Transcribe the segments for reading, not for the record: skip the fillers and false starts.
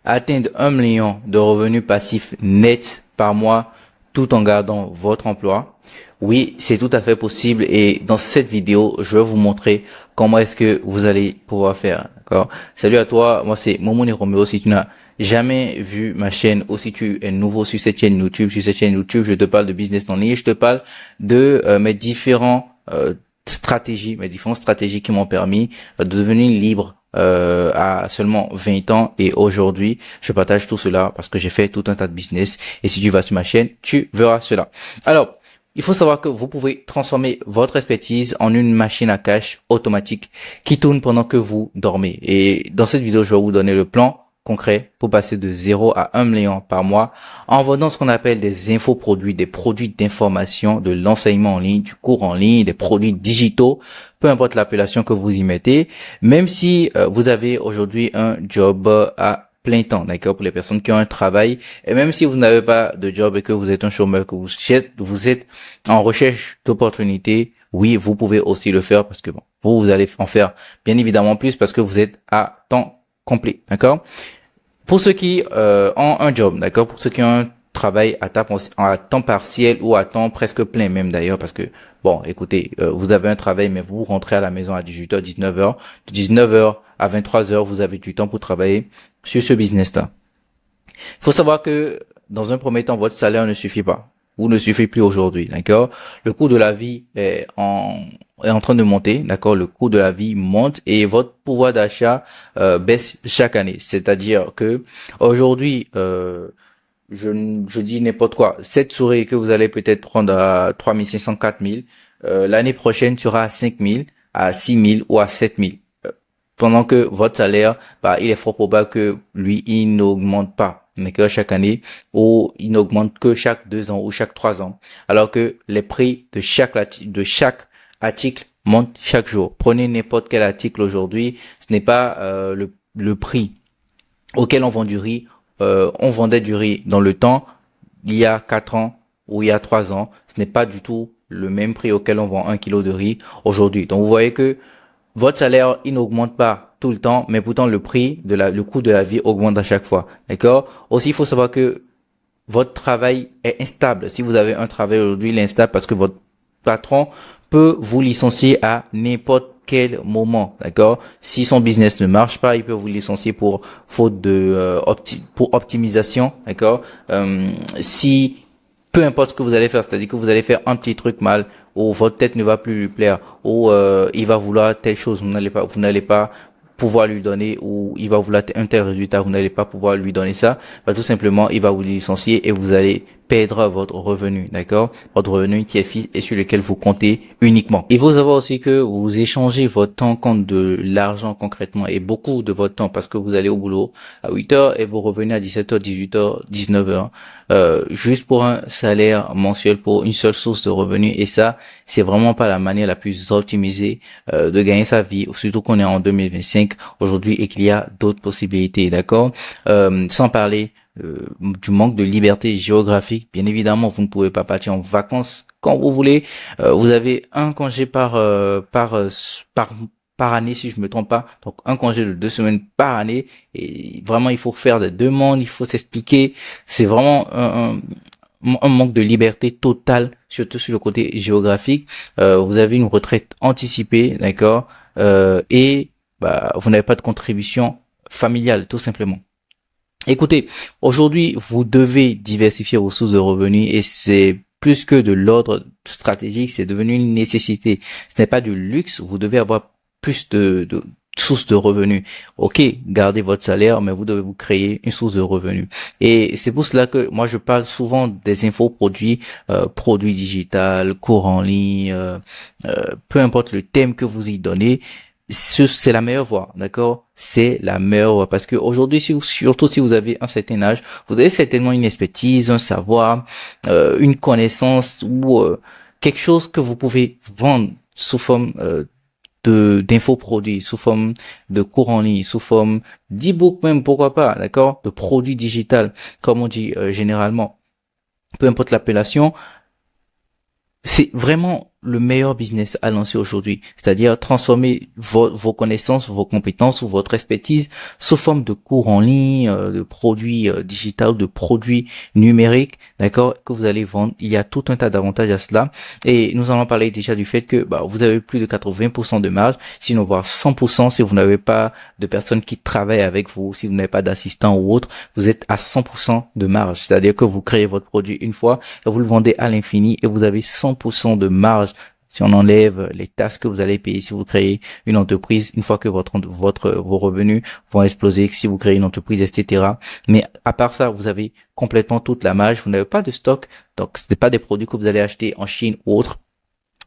atteindre 1 million de revenus passifs nets par mois tout en gardant votre emploi? Oui, c'est tout à fait possible et dans cette vidéo, je vais vous montrer comment est-ce que vous allez pouvoir faire, d'accord? Salut à toi, moi c'est Momone Romeo. Si tu n'as jamais vu ma chaîne ou si tu es nouveau sur cette chaîne YouTube, je te parle de business en ligne, je te parle de mes différentes stratégies qui m'ont permis de devenir libre à seulement 20 ans, et aujourd'hui je partage tout cela parce que j'ai fait tout un tas de business, et si tu vas sur ma chaîne tu verras cela. Alors, il faut savoir que vous pouvez transformer votre expertise en une machine à cash automatique qui tourne pendant que vous dormez. Et dans cette vidéo, je vais vous donner le plan concret pour passer de 0 à 1 million par mois en vendant ce qu'on appelle des infoproduits, des produits d'information, de l'enseignement en ligne, du cours en ligne, des produits digitaux, peu importe l'appellation que vous y mettez. Même si vous avez aujourd'hui un job à plein temps, d'accord, pour les personnes qui ont un travail, et même si vous n'avez pas de job et que vous êtes un chômeur, que vous êtes en recherche d'opportunités, oui, vous pouvez aussi le faire parce que bon, vous allez en faire bien évidemment plus parce que vous êtes à temps complet, d'accord. Pour ceux qui ont un job, d'accord, pour ceux qui ont un travail à temps partiel ou à temps presque plein même d'ailleurs, parce que bon, écoutez, vous avez un travail mais vous rentrez à la maison à 18h, 19h, de 19h à 23h, vous avez du temps pour travailler sur ce business-là. Il faut savoir que dans un premier temps, votre salaire ne suffit pas. Ou ne suffit plus aujourd'hui, d'accord? Le coût de la vie est en train de monter, d'accord? Le coût de la vie monte et votre pouvoir d'achat baisse chaque année. C'est-à-dire que aujourd'hui, je dis n'importe quoi, cette souris que vous allez peut-être prendre à 3500, 4000, l'année prochaine tu auras à 5000, à 6000 ou à 7000. Pendant que votre salaire, il est fort probable que lui, il n'augmente pas, mais que chaque année, ou il n'augmente que chaque 2 ans ou chaque 3 ans, alors que les prix de chaque article montent chaque jour. Prenez n'importe quel article aujourd'hui, ce n'est pas le prix auquel on vend du riz. On vendait du riz dans le temps, il y a 4 ans ou il y a 3 ans, ce n'est pas du tout le même prix auquel on vend 1 kilo de riz aujourd'hui. Donc vous voyez que votre salaire, il n'augmente pas tout le temps, mais pourtant le coût de la vie augmente à chaque fois. D'accord? Aussi, il faut savoir que votre travail est instable. Si vous avez un travail aujourd'hui, il est instable parce que votre patron peut vous licencier à n'importe quel moment. D'accord? Si son business ne marche pas, il peut vous licencier pour faute de pour optimisation. D'accord? Si peu importe ce que vous allez faire, c'est-à-dire que vous allez faire un petit truc mal, ou votre tête ne va plus lui plaire, ou il va vouloir telle chose, vous n'allez pas pouvoir lui donner, ou il va vouloir un tel résultat, vous n'allez pas pouvoir lui donner ça, tout simplement, il va vous licencier et vous allez perdre votre revenu, d'accord? Votre revenu qui est fixe et sur lequel vous comptez uniquement. Il faut savoir aussi que vous échangez votre temps contre de l'argent concrètement, et beaucoup de votre temps, parce que vous allez au boulot à 8h et vous revenez à 17h, 18h, 19h, juste pour un salaire mensuel, pour une seule source de revenus. Et ça, c'est vraiment pas la manière la plus optimisée de gagner sa vie, surtout qu'on est en 2025 aujourd'hui et qu'il y a d'autres possibilités, d'accord? Sans parler du manque de liberté géographique. Bien évidemment, vous ne pouvez pas partir en vacances quand vous voulez. Vous avez un congé par année, si je me trompe pas. Donc un congé de 2 semaines par année, et vraiment il faut faire des demandes, il faut s'expliquer. C'est vraiment un manque de liberté totale, surtout sur le côté géographique. Vous avez une retraite anticipée, d'accord, et vous n'avez pas de contribution familiale, tout simplement. Écoutez, aujourd'hui, vous devez diversifier vos sources de revenus, et c'est plus que de l'ordre stratégique, c'est devenu une nécessité. Ce n'est pas du luxe, vous devez avoir plus de sources de revenus. Ok, gardez votre salaire, mais vous devez vous créer une source de revenus. Et c'est pour cela que moi je parle souvent des infoproduits, produits digitaux, cours en ligne, peu importe le thème que vous y donnez. C'est la meilleure voie, d'accord? C'est la meilleure voie parce que aujourd'hui, surtout si vous avez un certain âge, vous avez certainement une expertise, un savoir, une connaissance ou quelque chose que vous pouvez vendre sous forme d'infoproduits, sous forme de cours en ligne, sous forme d'e-book même, pourquoi pas, d'accord? De produits digital, comme on dit généralement. Peu importe l'appellation, c'est vraiment le meilleur business à lancer aujourd'hui, c'est-à-dire transformer vos connaissances, vos compétences ou votre expertise sous forme de cours en ligne, de produits digitaux, de produits numériques, d'accord, que vous allez vendre. Il y a tout un tas d'avantages à cela et nous allons parler déjà du fait que vous avez plus de 80% de marge, sinon voire 100% si vous n'avez pas de personnes qui travaillent avec vous, si vous n'avez pas d'assistant ou autre, vous êtes à 100% de marge, c'est-à-dire que vous créez votre produit une fois et vous le vendez à l'infini et vous avez 100% de marge. Si on enlève les taxes que vous allez payer si vous créez une entreprise, une fois que vos revenus vont exploser, si vous créez une entreprise, etc. Mais à part ça, vous avez complètement toute la marge. Vous n'avez pas de stock, donc ce n'est pas des produits que vous allez acheter en Chine ou autre.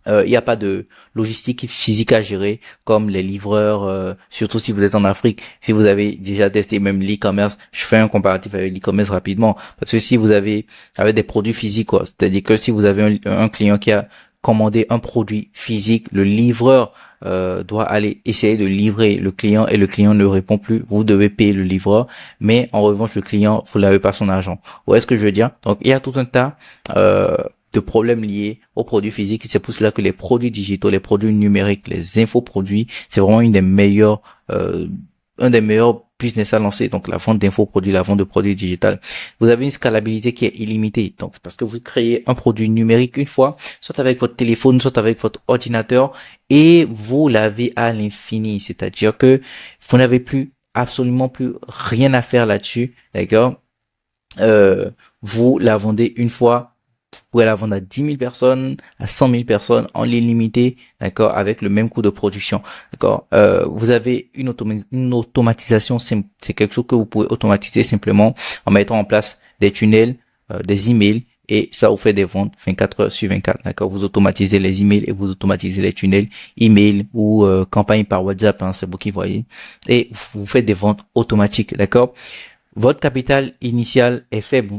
Il n'y a pas de logistique physique à gérer comme les livreurs, surtout si vous êtes en Afrique. Si vous avez déjà testé même l'e-commerce, je fais un comparatif avec l'e-commerce rapidement, parce que si vous avez avec des produits physiques, quoi, c'est-à-dire que si vous avez un client qui a commandé un produit physique, le livreur doit aller essayer de livrer le client et le client ne répond plus, vous devez payer le livreur, mais en revanche le client, vous n'avez pas son argent. Vous voyez ce que je veux dire? Donc il y a tout un tas de problèmes liés aux produits physiques. C'est pour cela que les produits digitaux, les produits numériques, les infoproduits, c'est vraiment un des meilleurs business à lancer. Donc la vente d'infoproduits, la vente de produits digitaux. Vous avez une scalabilité qui est illimitée. Donc c'est parce que vous créez un produit numérique une fois, soit avec votre téléphone, soit avec votre ordinateur, et vous l'avez à l'infini. C'est-à-dire que vous n'avez absolument plus rien à faire là-dessus. D'accord? Vous la vendez une fois. Vous pouvez la vendre à 10 000 personnes, à 100 000 personnes en illimité, d'accord, avec le même coût de production, d'accord. Vous avez une automatisation, c'est quelque chose que vous pouvez automatiser simplement en mettant en place des tunnels, des emails, et ça vous fait des ventes 24 heures sur 24, d'accord. Vous automatisez les emails et vous automatisez les tunnels, email ou campagne par WhatsApp, hein, c'est vous qui voyez, et vous faites des ventes automatiques, d'accord. Votre capital initial est faible.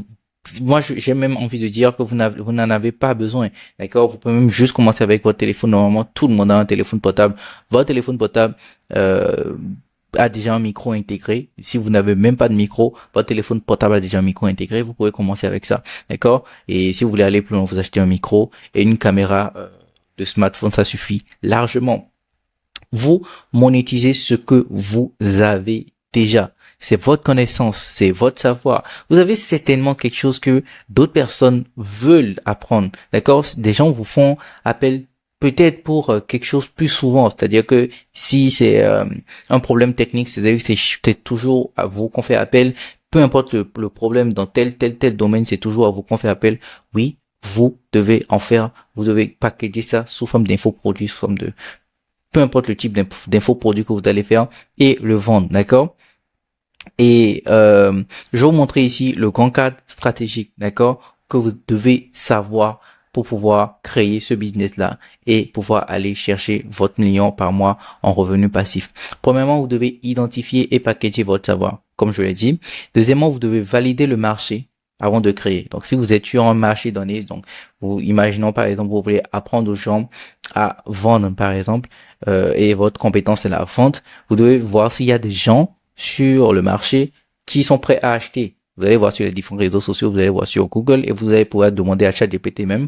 Moi, j'ai même envie de dire que vous n'en avez pas besoin, d'accord. Vous pouvez même juste commencer avec votre téléphone. Normalement, tout le monde a un téléphone portable. Votre téléphone portable a déjà un micro intégré. Si vous n'avez même pas de micro, votre téléphone portable a déjà un micro intégré. Vous pouvez commencer avec ça, d'accord. Et si vous voulez aller plus loin, vous achetez un micro et une caméra de smartphone, ça suffit largement. Vous monétisez ce que vous avez déjà. C'est votre connaissance, c'est votre savoir. Vous avez certainement quelque chose que d'autres personnes veulent apprendre. D'accord? Des gens vous font appel peut-être pour quelque chose plus souvent. C'est-à-dire que si c'est un problème technique, c'est-à-dire que c'est toujours à vous qu'on fait appel. Peu importe le problème dans tel domaine, c'est toujours à vous qu'on fait appel. Oui, vous devez en faire. Vous devez packager ça sous forme d'infoproduits, sous forme de peu importe le type d'infoproduit que vous allez faire et le vendre. D'accord? Et je vais vous montrer ici le grand cadre stratégique, d'accord, que vous devez savoir pour pouvoir créer ce business-là et pouvoir aller chercher votre million par mois en revenu passif. Premièrement, vous devez identifier et packager votre savoir, comme je l'ai dit. Deuxièmement, vous devez valider le marché avant de créer. Donc, si vous êtes sur un marché donné, donc, imaginons par exemple, vous voulez apprendre aux gens à vendre, par exemple, et votre compétence est la vente, vous devez voir s'il y a des gens sur le marché qui sont prêts à acheter. Vous allez voir sur les différents réseaux sociaux, vous allez voir sur Google et vous allez pouvoir demander à ChatGPT même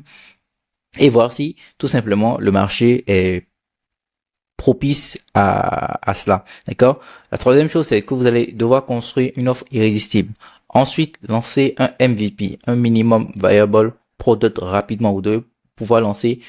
et voir si tout simplement le marché est propice à cela. D'accord? La troisième chose, c'est que vous allez devoir construire une offre irrésistible. Ensuite, lancer un MVP, un minimum viable product rapidement. Vous devez pouvoir lancer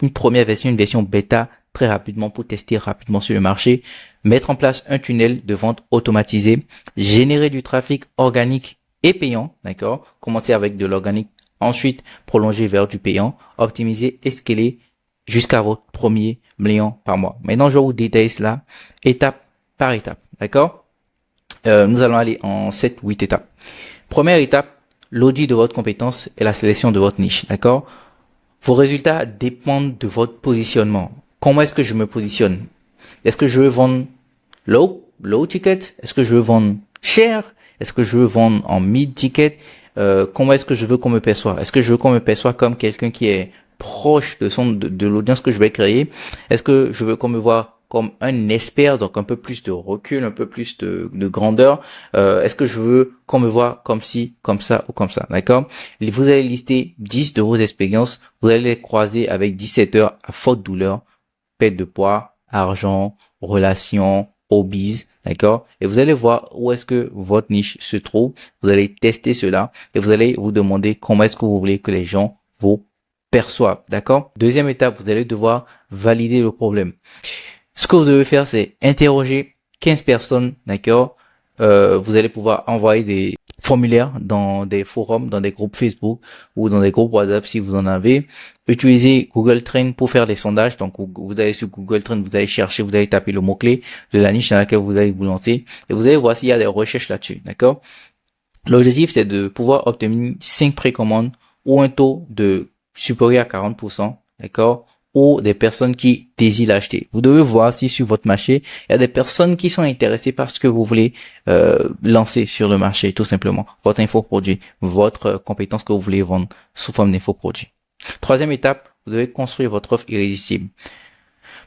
une première version, une version bêta très rapidement pour tester rapidement sur le marché, mettre en place un tunnel de vente automatisé, générer du trafic organique et payant, d'accord? Commencer avec de l'organique, ensuite prolonger vers du payant, optimiser et scaler jusqu'à votre premier million par mois. Maintenant, je vais vous détailler cela étape par étape, d'accord? Nous allons aller en 7-8 étapes. Première étape, l'audit de votre compétence et la sélection de votre niche, d'accord? Vos résultats dépendent de votre positionnement. Comment est-ce que je me positionne? Est-ce que je veux vendre low ticket? Est-ce que je veux vendre cher? Est-ce que je veux vendre en mid ticket? Comment est-ce que je veux qu'on me perçoive? Est-ce que je veux qu'on me perçoive comme quelqu'un qui est proche de l'audience que je vais créer? Est-ce que je veux qu'on me voit comme un expert, donc un peu plus de recul, un peu plus de grandeur. Est-ce que je veux qu'on me voit comme ci, comme ça ou comme ça, d'accord? Vous allez lister 10 de vos expériences, vous allez les croiser avec 17 heures à forte douleur, perte de poids, argent, relations, hobbies, d'accord? Et vous allez voir où est-ce que votre niche se trouve. Vous allez tester cela et vous allez vous demander comment est-ce que vous voulez que les gens vous perçoivent, d'accord? Deuxième étape, vous allez devoir valider le problème. Ce que vous devez faire, c'est interroger 15 personnes, d'accord? Vous allez pouvoir envoyer des formulaires dans des forums, dans des groupes Facebook ou dans des groupes WhatsApp si vous en avez. Utilisez Google Trends pour faire des sondages. Donc, vous allez sur Google Trends, vous allez chercher, vous allez taper le mot-clé de la niche dans laquelle vous allez vous lancer et vous allez voir s'il y a des recherches là-dessus, d'accord? L'objectif, c'est de pouvoir obtenir 5 précommandes ou un taux de supérieur à 40%, d'accord? Ou des personnes qui désirent l'acheter. Vous devez voir si sur votre marché, il y a des personnes qui sont intéressées par ce que vous voulez lancer sur le marché, tout simplement. Votre infoproduit, votre compétence que vous voulez vendre sous forme d'infoproduit. Troisième étape, vous devez construire votre offre irrésistible.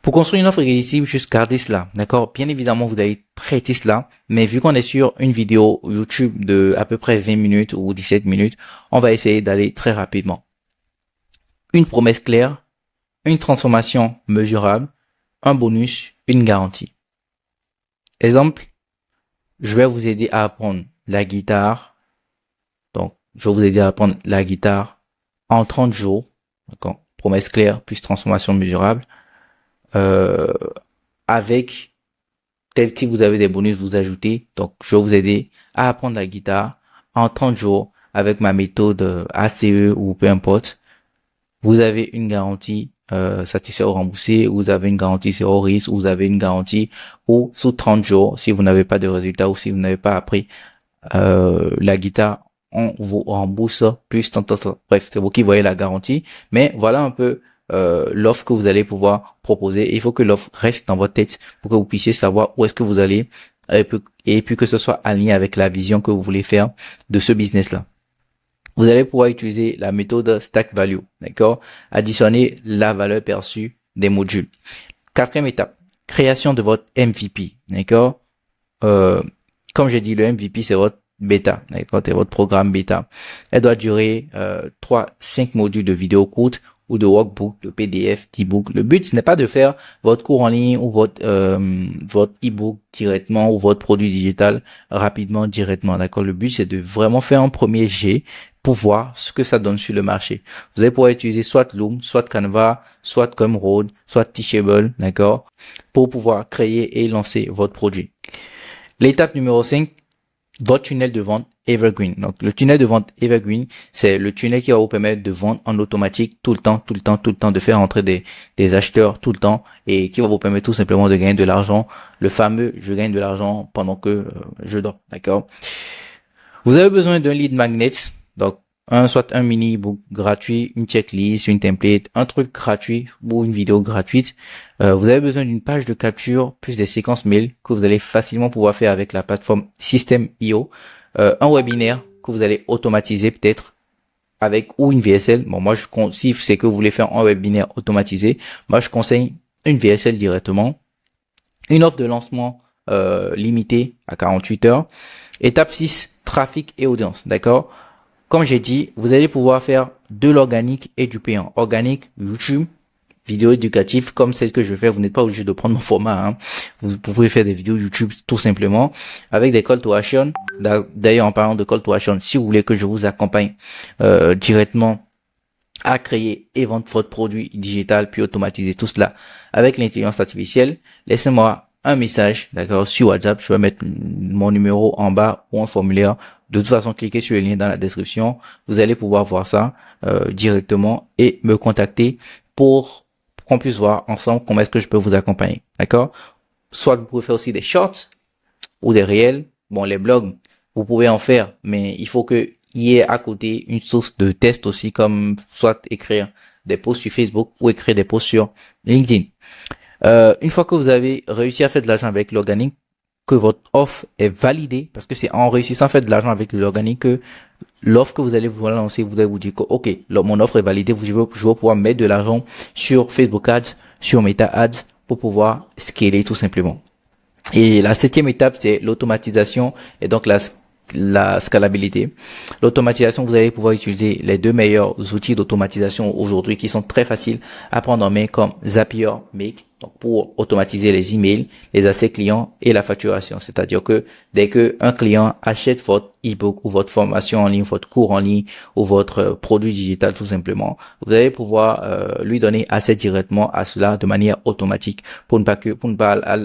Pour construire une offre irrésistible, juste gardez cela, d'accord? Bien évidemment, vous allez traiter cela, mais vu qu'on est sur une vidéo YouTube de à peu près 20 minutes ou 17 minutes, on va essayer d'aller très rapidement. Une promesse claire, une transformation mesurable, un bonus, une garantie. Exemple, je vais vous aider à apprendre la guitare. Donc, je vais vous aider à apprendre la guitare en 30 jours. D'accord? Promesse claire plus transformation mesurable. Avec tel type, vous avez des bonus, vous ajoutez. Donc, je vais vous aider à apprendre la guitare en 30 jours avec ma méthode ACE ou peu importe. Vous avez une garantie satisfait ou remboursé, vous avez une garantie zéro risque, vous avez une garantie ou sous 30 jours, si vous n'avez pas de résultat ou si vous n'avez pas appris la guitare, on vous rembourse plus tant. Bref, c'est vous qui voyez la garantie. Mais voilà un peu l'offre que vous allez pouvoir proposer. Il faut que l'offre reste dans votre tête pour que vous puissiez savoir où est-ce que vous allez et puis que ce soit aligné avec la vision que vous voulez faire de ce business-là. Vous allez pouvoir utiliser la méthode Stack Value, d'accord? Additionner la valeur perçue des modules. Quatrième étape, création de votre MVP, d'accord? Comme j'ai dit, le MVP, c'est votre bêta, d'accord? C'est votre programme bêta. Elle doit durer 3-5 modules de vidéos courtes ou de workbook, de PDF, d'ebook. Le but, ce n'est pas de faire votre cours en ligne ou votre ebook directement ou votre produit digital rapidement, directement, d'accord? Le but, c'est de vraiment faire un premier jet pour voir ce que ça donne sur le marché. Vous allez pouvoir utiliser soit Loom, soit Canva, soit Gumroad, soit Teachable, d'accord, pour pouvoir créer et lancer votre produit. L'étape numéro 5, votre tunnel de vente Evergreen. Donc, le tunnel de vente Evergreen, c'est le tunnel qui va vous permettre de vendre en automatique tout le temps, de faire entrer des acheteurs tout le temps et qui va vous permettre tout simplement de gagner de l'argent. Le fameux, je gagne de l'argent pendant que je dors, d'accord? Vous avez besoin d'un lead magnet. Donc, soit un mini ebook gratuit, une checklist, une template, un truc gratuit ou une vidéo gratuite. Vous avez besoin d'une page de capture plus des séquences mail que vous allez facilement pouvoir faire avec la plateforme System.io. Un webinaire que vous allez automatiser peut-être avec ou une VSL. Bon, moi, si c'est que vous voulez faire un webinaire automatisé, moi, je conseille une VSL directement. Une offre de lancement limitée à 48 heures. Étape 6, trafic et audience, d'accord? Comme j'ai dit, vous allez pouvoir faire de l'organique et du payant. Organique, YouTube, vidéo éducative comme celle que je fais. Vous n'êtes pas obligé de prendre mon format. Hein. Vous pouvez faire des vidéos YouTube tout simplement avec des call to action. D'ailleurs, en parlant de call to action, si vous voulez que je vous accompagne directement à créer et vendre votre produit digital puis automatiser tout cela avec l'intelligence artificielle, laissez-moi un message, d'accord, sur WhatsApp. Je vais mettre mon numéro en bas ou un formulaire. De toute façon, cliquez sur le lien dans la description. Vous allez pouvoir voir ça directement et me contacter pour qu'on puisse voir ensemble comment est-ce que je peux vous accompagner, d'accord? Soit vous pouvez faire aussi des shorts ou des réels. Bon, les blogs, vous pouvez en faire, mais il faut que il y ait à côté une source de test aussi, comme soit écrire des posts sur Facebook ou écrire des posts sur LinkedIn. Une fois que vous avez réussi à faire de l'argent avec l'organique, que votre offre est validée, parce que c'est en réussissant à faire de l'argent avec l'organique que l'offre que vous allez vous lancer, vous allez vous dire que ok, mon offre est validée, je vais pouvoir mettre de l'argent sur Facebook Ads, sur Meta Ads, pour pouvoir scaler tout simplement. Et la septième étape, c'est l'automatisation et donc la scalabilité. L'automatisation, vous allez pouvoir utiliser les deux meilleurs outils d'automatisation aujourd'hui qui sont très faciles à prendre en main comme Zapier, Make, donc pour automatiser les emails, les accès clients et la facturation. C'est-à-dire que dès que un client achète votre ebook ou votre formation en ligne, votre cours en ligne ou votre produit digital tout simplement, vous allez pouvoir lui donner accès directement à cela de manière automatique pour ne pas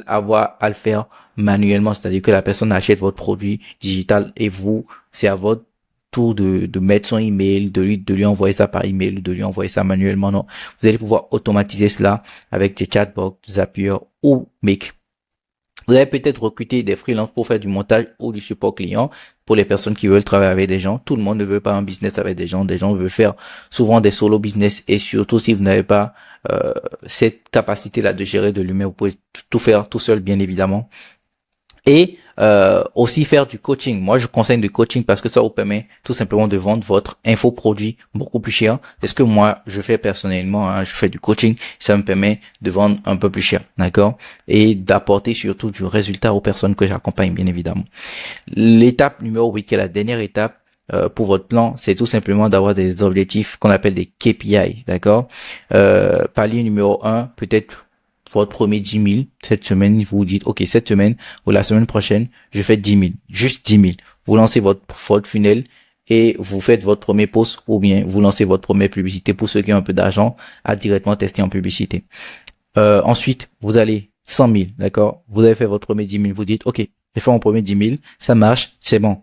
avoir à le faire manuellement, c'est-à-dire que la personne achète votre produit digital et vous, c'est à votre tour de mettre son email, de lui envoyer ça par email, de lui envoyer ça manuellement. Non, vous allez pouvoir automatiser cela avec des chatbots, Zapier ou Make. Vous allez peut-être recruter des freelances pour faire du montage ou du support client pour les personnes qui veulent travailler avec des gens. Tout le monde ne veut pas un business avec des gens. Des gens veulent faire souvent des solo business et surtout si vous n'avez pas cette capacité-là de gérer de l'humain, vous pouvez tout faire tout seul, bien évidemment. Et aussi faire du coaching. Moi, je conseille du coaching parce que ça vous permet tout simplement de vendre votre infoproduit beaucoup plus cher. C'est ce que moi, je fais personnellement. Hein, je fais du coaching. Ça me permet de vendre un peu plus cher. D'accord? Et d'apporter surtout du résultat aux personnes que j'accompagne, bien évidemment. L'étape numéro 8, qui est la dernière étape, pour votre plan, c'est tout simplement d'avoir des objectifs qu'on appelle des KPI. D'accord? Palier numéro 1, peut-être votre premier 10 000, cette semaine, vous vous dites, ok, cette semaine ou la semaine prochaine, je fais 10 000, juste 10 000. Vous lancez votre funnel et vous faites votre premier post ou bien vous lancez votre première publicité pour ceux qui ont un peu d'argent à directement tester en publicité. Ensuite, vous allez 100 000, d'accord? Vous avez fait votre premier 10 000, vous dites, ok, j'ai fait mon premier 10 000, ça marche, c'est bon.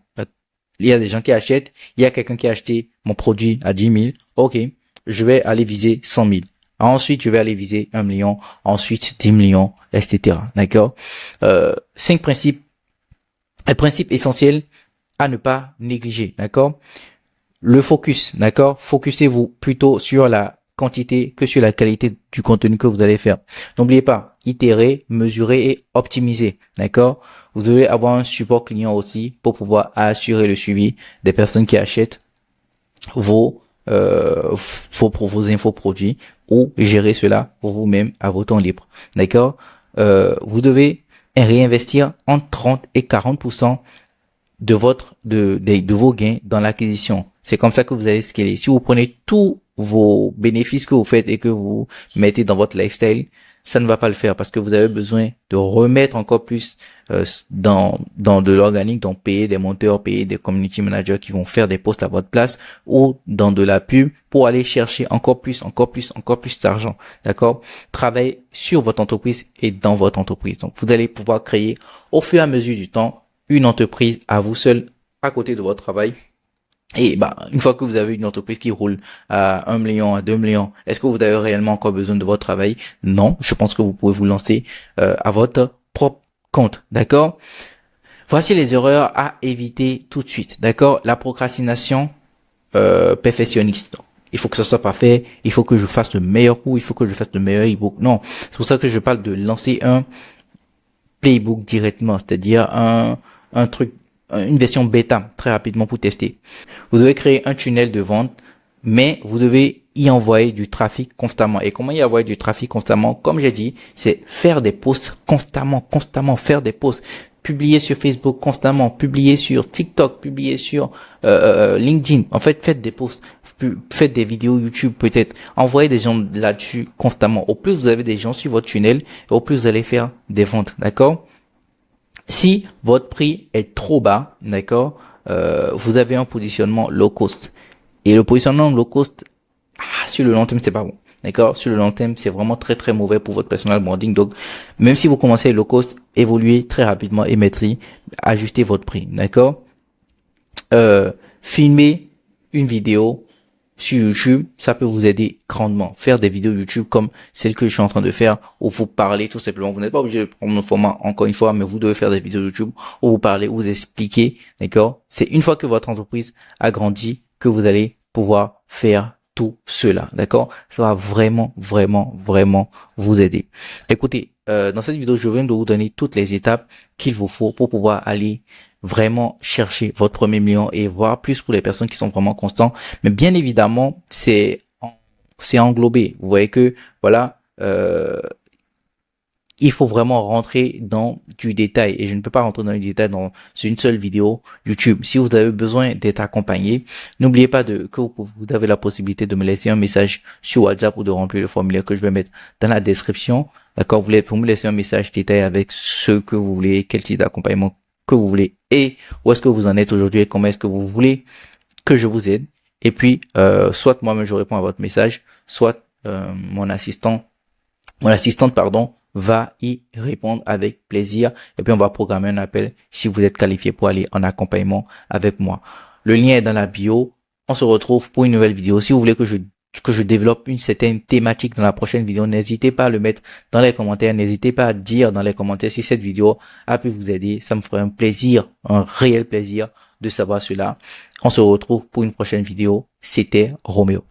Il y a des gens qui achètent, il y a quelqu'un qui a acheté mon produit à 10 000, ok, je vais aller viser 100 000. Ensuite, je vais aller viser 1 million, ensuite 10 millions, etc. D'accord? 5 principes, un principe essentiel à ne pas négliger. D'accord? Le focus. D'accord? Focusez-vous plutôt sur la quantité que sur la qualité du contenu que vous allez faire. N'oubliez pas, itérer, mesurer et optimiser. D'accord? Vous devez avoir un support client aussi pour pouvoir assurer le suivi des personnes qui achètent vos infoproduits ou gérer cela pour vous-même à vos temps libres. D'accord? Vous devez réinvestir entre 30 et 40% de vos gains dans l'acquisition. C'est comme ça que vous allez scaler. Si vous prenez tous vos bénéfices que vous faites et que vous mettez dans votre lifestyle, ça ne va pas le faire parce que vous avez besoin de remettre encore plus dans de l'organique, donc payer des monteurs, payer des community managers qui vont faire des posts à votre place ou dans de la pub pour aller chercher encore plus d'argent. D'accord? Travaillez sur votre entreprise et dans votre entreprise. Donc, vous allez pouvoir créer au fur et à mesure du temps une entreprise à vous seul à côté de votre travail. Et une fois que vous avez une entreprise qui roule à 1 million, à 2 millions, est-ce que vous avez réellement encore besoin de votre travail? Non, je pense que vous pouvez vous lancer à votre propre compte, d'accord? Voici les erreurs à éviter tout de suite, d'accord? La procrastination perfectionniste. Il faut que ça soit parfait, il faut que je fasse le meilleur coup, il faut que je fasse le meilleur ebook. Non, c'est pour ça que je parle de lancer un playbook directement, c'est-à-dire un truc, une version bêta très rapidement pour tester. Vous devez créer un tunnel de vente, mais vous devez y envoyer du trafic constamment. Et comment y envoyer du trafic constamment? Comme j'ai dit, c'est faire des posts constamment, faire des posts, publier sur Facebook constamment, publier sur TikTok, publier sur LinkedIn. En fait, faites des posts, faites des vidéos YouTube peut-être. Envoyez des gens là-dessus constamment. Au plus vous avez des gens sur votre tunnel, au plus vous allez faire des ventes, d'accord? Si votre prix est trop bas, d'accord, vous avez un positionnement low cost. Et le positionnement low cost, sur le long terme, c'est pas bon. D'accord? Sur le long terme, c'est vraiment très très mauvais pour votre personal branding. Donc, même si vous commencez low cost, évoluez très rapidement et ajustez votre prix. D'accord? Filmez une vidéo sur YouTube, ça peut vous aider grandement. Faire des vidéos YouTube comme celle que je suis en train de faire, où vous parlez tout simplement. Vous n'êtes pas obligé de prendre mon format encore une fois, mais vous devez faire des vidéos YouTube où vous parlez, où vous expliquez, d'accord? C'est une fois que votre entreprise a grandi que vous allez pouvoir faire tout cela, d'accord? Ça va vraiment vous aider. Écoutez, dans cette vidéo, je viens de vous donner toutes les étapes qu'il vous faut pour pouvoir aller vraiment chercher votre premier million et voir plus pour les personnes qui sont vraiment constants. Mais bien évidemment, c'est englobé. Vous voyez que, voilà, il faut vraiment rentrer dans du détail et je ne peux pas rentrer dans du détail dans une seule vidéo YouTube. Si vous avez besoin d'être accompagné, n'oubliez pas que vous avez la possibilité de me laisser un message sur WhatsApp ou de remplir le formulaire que je vais mettre dans la description. D'accord, vous me laisser un message détaillé avec ce que vous voulez, quel type d'accompagnement que vous voulez et où est-ce que vous en êtes aujourd'hui et comment est-ce que vous voulez que je vous aide. Et puis, soit moi-même je réponds à votre message, soit mon assistante, pardon, va y répondre avec plaisir. Et puis, on va programmer un appel si vous êtes qualifié pour aller en accompagnement avec moi. Le lien est dans la bio. On se retrouve pour une nouvelle vidéo. Si vous voulez que je développe une certaine thématique dans la prochaine vidéo, n'hésitez pas à le mettre dans les commentaires. N'hésitez pas à dire dans les commentaires si cette vidéo a pu vous aider. Ça me ferait un plaisir, un réel plaisir de savoir cela. On se retrouve pour une prochaine vidéo. C'était Roméo.